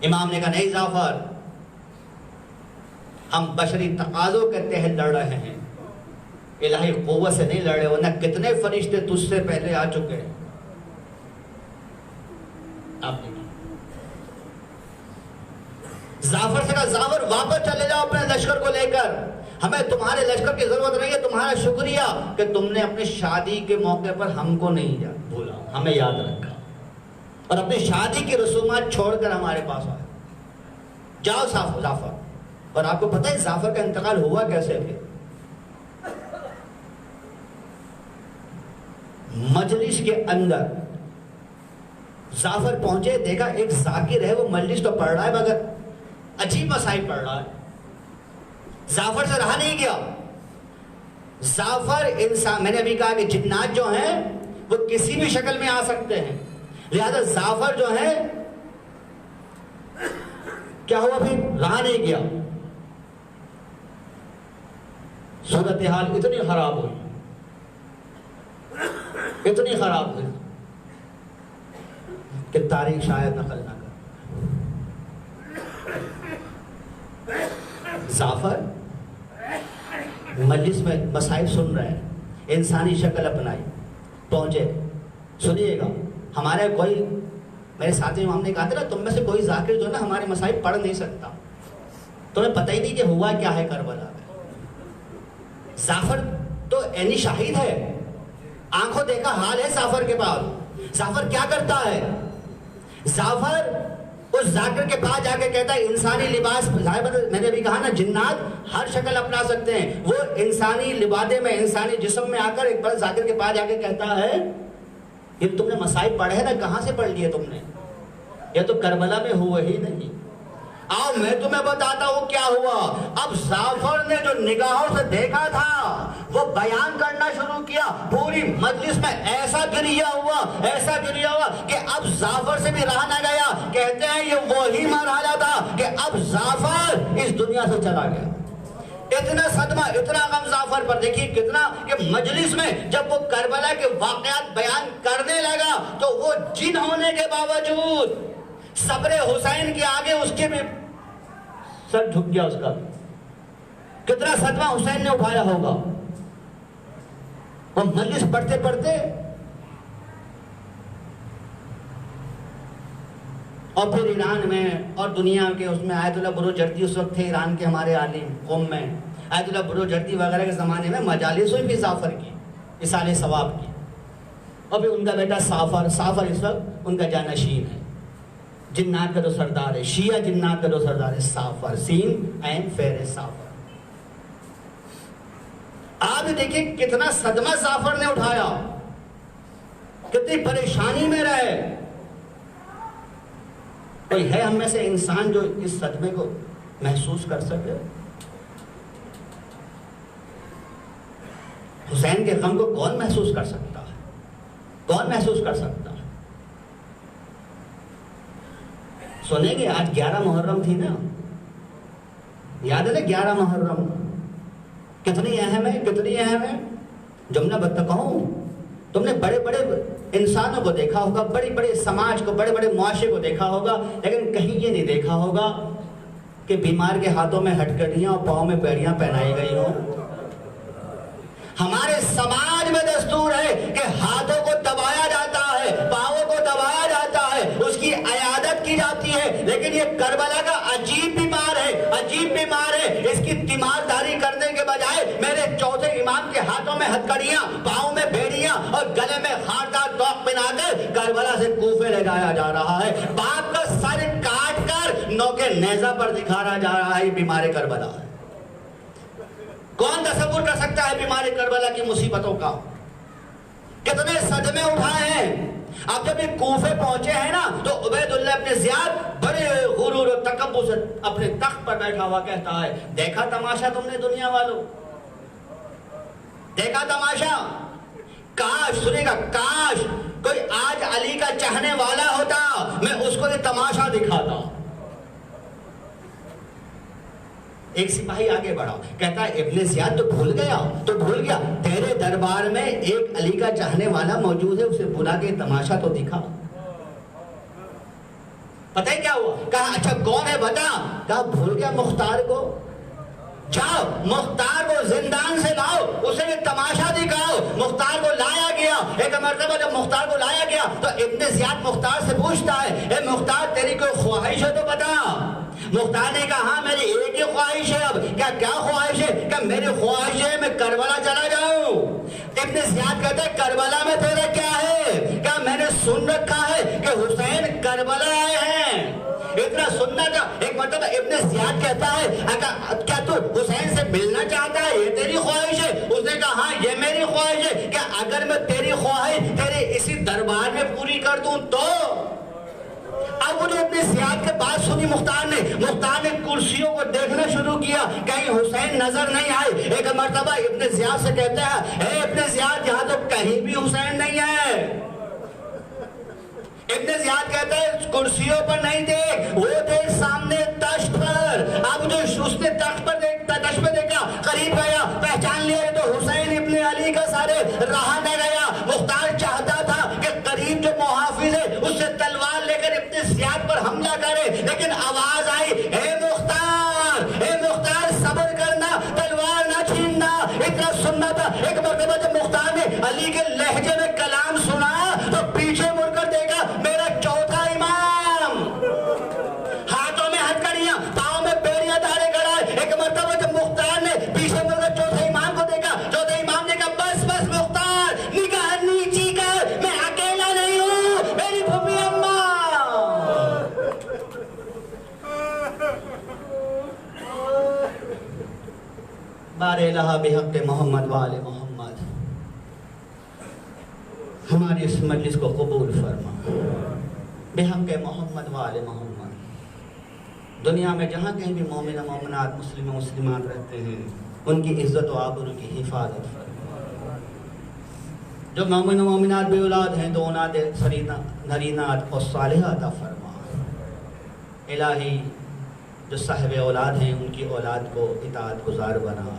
امام نے کہا نہیں جعفر، ہم بشری تقاضوں کے تحت لڑ رہے ہیں، الہی قوت سے نہیں لڑ رہے، ورنہ کتنے فرشتے تجھ سے پہلے آ چکے ہیں. آپ دیکھیں جعفر سے کہا جعفر واپس چلے جاؤ اپنے لشکر کو لے کر، ہمیں تمہارے لشکر کی ضرورت نہیں ہے، تمہارا شکریہ کہ تم نے اپنی شادی کے موقع پر ہم کو نہیں بھولا، ہمیں یاد رکھا اور اپنی شادی کی رسومات چھوڑ کر ہمارے پاس آئے. جاؤ جعفر. اور آپ کو پتہ ہے جعفر کا انتقال ہوا کیسے پھر؟ مجلس کے اندر جعفر پہنچے، دیکھا ایک ذاکر ہے، وہ مجلس تو پڑھ رہا ہے مگر عجیب مسائل پڑھ رہا ہے. جعفر سے رہا نہیں گیا. جعفر انسان، میں نے ابھی کہا کہ جنات جو ہیں وہ کسی بھی شکل میں آ سکتے ہیں، لہذا جعفر جو ہے کیا ہوا پھر؟ رہا نہیں گیا. صورتحال اتنی خراب ہوئی، اتنی خراب ہوئی کہ تاریخ شاید نقل نہ کر. جعفر مجلس میں مسائل سن رہے ہیں، انسانی شکل اپنائی، پہنچے. سنیے گا، ہمارے کوئی میرے ساتھی امام نے کہا تھا نا، تم میں سے کوئی ذاکر جو نا ہمارے مسائل پڑھ نہیں سکتا، تمہیں پتہ ہی نہیں کہ ہوا کیا ہے کربلا میں. جعفر تو عینی شاہد ہے، آنکھوں دیکھا حال ہے جعفر کے پاس. جعفر کیا کرتا ہے؟ جعفر اس ذاکر کے پاس جا کے کہتا ہے انسانی لباس، میں نے ابھی کہا نا جنات ہر شکل اپنا سکتے ہیں، وہ انسانی لبادے میں، انسانی جسم میں آ کر ایک بڑا ذاکر کے پاس جا کے کہتا ہے یہ تم نے مسائل پڑھے نا، کہاں سے پڑھ لیے تم نے؟ یہ تو کربلا میں ہوئے ہی نہیں. آؤ میں تمہیں بتاتا ہوں کیا ہوا. اب جعفر نے جو نگاہوں سے دیکھا تھا وہ بیان کرنا شروع کیا. پوری مجلس میں ایسا گریہ ہوا کہ اب جعفر سے بھی رہا نہ گیا. کہتے ہیں یہ وہی مرحلہ تھا کہ اب جعفر اس دنیا سے چلا گیا. اتنا صدمہ، اتنا غم جعفر پر. دیکھیے کتنا کہ مجلس میں جب وہ کربلا کے واقعات بیان کرنے لگا تو وہ جن ہونے کے باوجود صبر حسین کے آگے اس کے بھی سر جھک گیا. اس کا کتنا صدمہ حسین نے اٹھایا ہوگا. وہ مجلس پڑھتے پڑھتے اور پھر ایران میں اور دنیا کے اس میں آیت اللہ بروجردی اس وقت تھے ایران کے ہمارے عالم قوم میں. آیت اللہ بروجردی وغیرہ کے زمانے میں مجالس ہوئی بھی جعفر کی، اصال ثواب کی. اور پھر ان کا بیٹا سافر اس وقت ان کا جانشین ہے. جنات کا جو سردار ہے، شیعہ جنات کا جو سردار ہے سافر، سین عین فیر سافر. آپ دیکھیں کتنا صدمہ جعفر نے اٹھایا، کتنی پریشانی میں رہے. کوئی ہے ہم میں سے انسان جو اس صدمے کو محسوس کر سکے؟ حسین کے غم کو کون محسوس کر سکتا ہے؟ کون محسوس کر سکتا ہے؟ سنیں گے آج 11 محرم تھی نا، یاد ہے نا 11 محرم کتنی اہم ہے. جب میں بتکہوں تم نے بڑے بڑے انسانوں کو دیکھا ہوگا، بڑے بڑے سماج کو، بڑے بڑے معاشرے کو دیکھا ہوگا، لیکن کہیں یہ نہیں دیکھا ہوگا کہ بیمار کے ہاتھوں میں ہٹکڑیاں اور پاؤں میں بیڑیاں پہنائی گئی ہوں. ہمارے سماج میں دستور ہے کہ ہاتھوں کو دبایا جاتا ہے، پاؤں کو دبایا جاتا ہے، اس کی عیادت کی جاتی ہے. لیکن یہ کربلا کا عجیب بیمار ہے. اس کی تیمارداری کرنے کے بجائے میرے چوتھے امام کے ہاتھوں میں ہتھکڑیاں، پاؤں میں بیڑیاں اور گلے میں خاردار توق پہنا کر کربلا سے کوفے لے جایا جا رہا ہے. باپ کا سر کاٹ کر نوکے نیزہ پر دکھایا جا رہا ہے. یہ بیمار کربلا ہے. کون تصور کر سکتا ہے بیمار کربلا کی مصیبتوں کا؟ کتنے صدمے اٹھائے ہیں. اب جب یہ کوفے پہنچے ہیں نا تو عبید اللہ ابن زیاد بڑے غرور و تکبر سے اپنے تخت پر بیٹھا ہوا کہتا ہے دیکھا تماشا تم نے دنیا والوں، دیکھا تماشا، کاش سنے گا کاش کوئی آج علی کا چاہنے والا ہوتا میں اس کو یہ تماشا دکھاتا۔ ایک سپاہی آگے بڑھا کہتا ہے ابن زیاد تو بھول گیا تیرے دربار میں ایک علی کا چاہنے والا موجود ہے، اسے بلا کے تماشا تو دکھا۔ پتہ ہے کیا ہوا؟ کہا اچھا کون ہے بتا؟ کہا بھول گیا مختار کو، جاؤ مختار کو زندان سے لاؤ، اسے یہ تماشا دکھاؤ۔ مختار کو لایا گیا، ایک مرتبہ جب مختار کو لایا گیا تو ابن زیاد مختار سے پوچھتا ہے اے مختار تیری کوئی خواہش ہے تو بتا۔ مختار نے کہا ہاں میری ایک ہی خواہش ہے، اب کیا خواہش ہے؟ کہ میری خواہش ہے میں کربلا چلا جاؤں۔ ابن زیاد کہتا ہے کربلا میں تیرا کیا ہے؟ کہ میں نے سن رکھا ہے کہ حسین کربلا آئے ہیں، اتنا سننا تھا۔ ایک مرتبہ ابن زیاد کہتا ہے کیا تو حسین سے ملنا چاہتا ہے، یہ تیری خواہش ہے؟ اس نے کہا ہاں یہ میری خواہش ہے کہ اگر میں تیری خواہش تیرے اسی دربار میں پوری کر دوں تو۔ اب وہ جو ابن زیاد کے بات سنی مختار نے کرسیوں کو دیکھنا شروع کیا کہیں حسین نظر نہیں آئے۔ ایک مرتبہ ابن زیاد سے کہتا ہے اے ابن زیاد یہاں تو کہیں بھی حسین نہیں ہے۔ ابن زیاد کہتا ہے کرسیوں پر نہیں دیکھ، وہ دیکھ سامنے تشت پر۔ اب جو اس نے تشت پہ دیکھا، قریب گیا، پہچان لیا تو حسین ابن علی کا سارے رہا نہ گیا۔ مختار چاہتا تھا کہ قریب جو محافظ ہے اس سے تلوار لے کر ابن زیاد پر حملہ کرے، لیکن آواز آئی اے مختار صبر کرنا، تلوار نہ چھیننا، اتنا سننا تھا۔ ایک مرتبہ جب مختار نے علی کے لہجے میں کلام سنا تو پیچھے مڑ کر دیکھا میرا چوتھا امام، ہاتھوں میں ہتھکڑیاں، پاؤں میں بیڑیاں دھارے کھڑا ہے۔ ایک مرتبہ جب مختار نے پیچھے مڑ کر چوتھے امام کو دیکھا، چوتھے امام نے کہا بس مختار نگاہ نیچی کر، میں اکیلا نہیں ہوں، میری پھوپھی اماں۔ بار الہ بحق محمد وآل محمد، ہماری اس مجلس کو قبول فرما بحق محمد وآل محمد۔ دنیا میں جہاں کہیں بھی مومن مومنات مسلم مسلمات رہتے ہیں ان کی عزت و آبرو کی حفاظت فرما۔ جو مومن مومنات بے اولاد ہیں تو اولاد نرینات اور صالحات فرما۔ الہی جو صاحب اولاد ہیں ان کی اولاد کو اطاعت گزار بنا،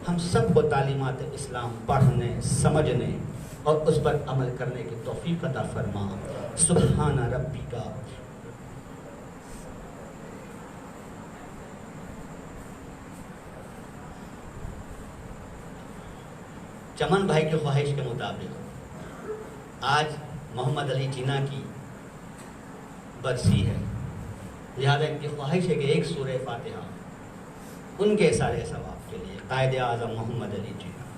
ہم سب کو تعلیمات اسلام پڑھنے سمجھنے اور اس پر عمل کرنے کی توفیق عطا فرما۔ سبحان ربک۔ چمن بھائی کی خواہش کے مطابق آج محمد علی جناح کی برسی ہے، لہذا ان کی خواہش ہے کہ ایک سورہ فاتحہ ان کے سارے ثواب کے لیے قائد اعظم محمد علی جناح